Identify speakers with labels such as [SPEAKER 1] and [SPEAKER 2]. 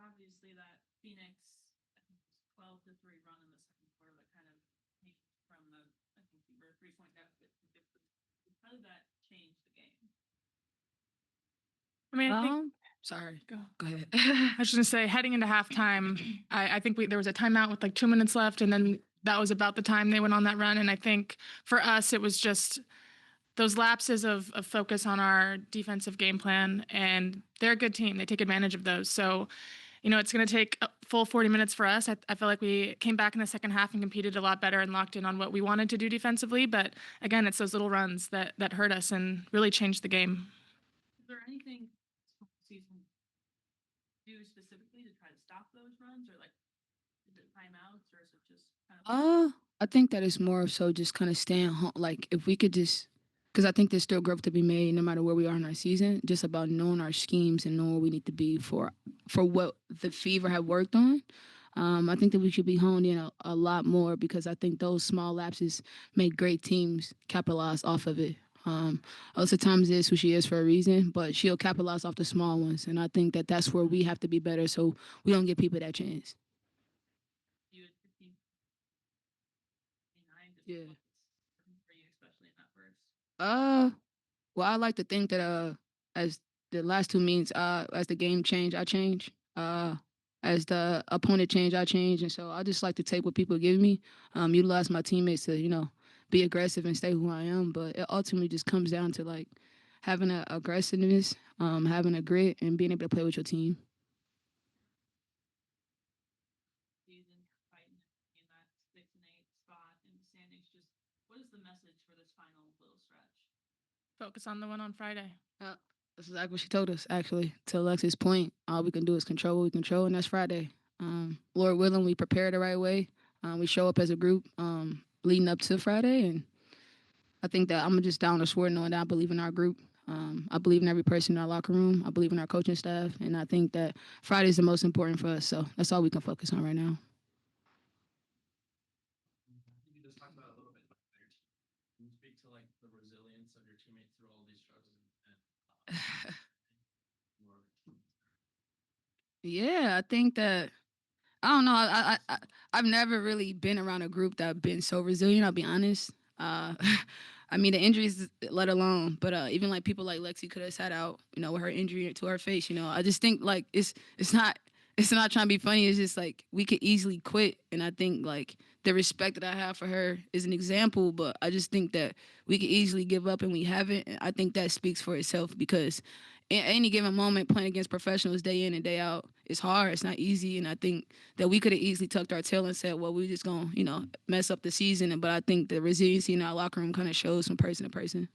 [SPEAKER 1] obviously that Phoenix, I think it was 12-3 run in the second quarter that kind of changed from the, I think we were a 3-point deficit. How did that change the game?
[SPEAKER 2] I mean, I think,
[SPEAKER 3] Sorry.
[SPEAKER 2] go
[SPEAKER 3] ahead.
[SPEAKER 2] I was just gonna say, heading into halftime, I think there was a timeout with like 2 minutes left, and then that was about the time they went on that run. And I think for us, it was just those lapses of focus on our defensive game plan, and they're a good team. They take advantage of those. So, it's going to take a full 40 minutes for us. I feel like we came back in the second half and competed a lot better and locked in on what we wanted to do defensively. But again, it's those little runs that hurt us and really changed the game.
[SPEAKER 1] Is there anything season do specifically to try to stop those runs, or like is it timeouts, or is it just kind of?
[SPEAKER 3] I think that it's more so just kind of staying home. Like if we could just, because I think there's still growth to be made no matter where we are in our season. Just about knowing our schemes and knowing where we need to be for what the Fever have worked on. I think that we should be honed in a lot more because I think those small lapses make great teams capitalize off of it. Lots of times it's who she is for a reason, but she'll capitalize off the small ones. And I think that that's where we have to be better so we don't give people that chance.
[SPEAKER 1] You at 15, 29, just
[SPEAKER 3] Yeah.
[SPEAKER 1] for you, especially in that first.
[SPEAKER 3] Well, I like to think that as the last 2 meetings, as the game changed, I change. As the opponent changed, I change, and so I just like to take what people give me, utilize my teammates to be aggressive and stay who I am. But it ultimately just comes down to like having an aggressiveness, having a grit, and being able to play with your team.
[SPEAKER 1] Season fighting in that 6 and 8 spot in the standings. Just what is the message for this final little stretch?
[SPEAKER 2] Focus on the one on Friday.
[SPEAKER 3] That's exactly what she told us, actually. To Lexie's point, all we can do is control what we control, and that's Friday. Lord willing, we prepare the right way. We show up as a group leading up to Friday, and I think that I'm just down to swear knowing that I believe in our group. I believe in every person in our locker room. I believe in our coaching staff, and I think that Friday is the most important for us, so that's all we can focus on right now.
[SPEAKER 4] You could just talk about a little bit about your team. Can you speak to like the resilience of your teammates through all these struggles and
[SPEAKER 3] Yeah, I think that I don't know. I've never really been around a group that been so resilient. I'll be honest. I mean the injuries, let alone, but even like people like Lexie could have sat out, with her injury to her face. I just think like it's not trying to be funny. It's just like we could easily quit, and I think like the respect that I have for her is an example. But I just think that we could easily give up, and we haven't. And I think that speaks for itself because in any given moment, playing against professionals day in and day out, it's hard. It's not easy, and I think that we could have easily tucked our tail and said, "Well, we're just gonna, mess up the season." But I think the resiliency in our locker room kind of shows from person to person.